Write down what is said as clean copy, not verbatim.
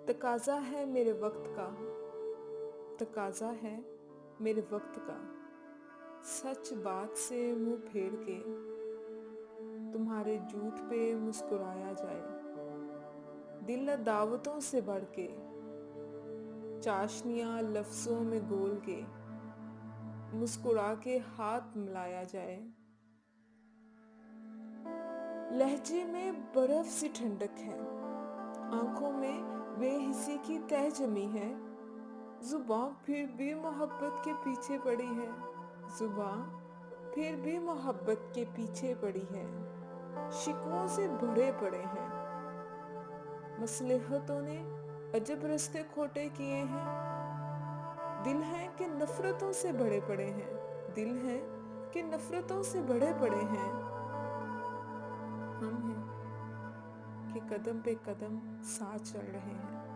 तकाजा है मेरे वक्त का, तकाजा है मेरे वक्त का, सच बात से मुंह फेर के तुम्हारे झूठ पे मुस्कुराया जाए। दिल न दावतों से बढ़ के, चाशनियां लफ्जों में घोल के मुस्कुरा के हाथ मिलाया जाए। लहजे में बर्फ सी ठंडक है, आंखों में बेहिसी की तह जमी है। जुबान फिर भी मोहब्बत के पीछे पड़ी है, जुबान फिर भी मोहब्बत के पीछे पड़ी है। शिकवों से भरे पड़े हैं, मसलहतों ने अजब रास्ते खोटे किए हैं। दिल है कि नफरतों से भरे पड़े हैं, दिल है कि नफरतों से भरे पड़े हैं। हम हैं कि कदम पे कदम साथ चल रहे हैं।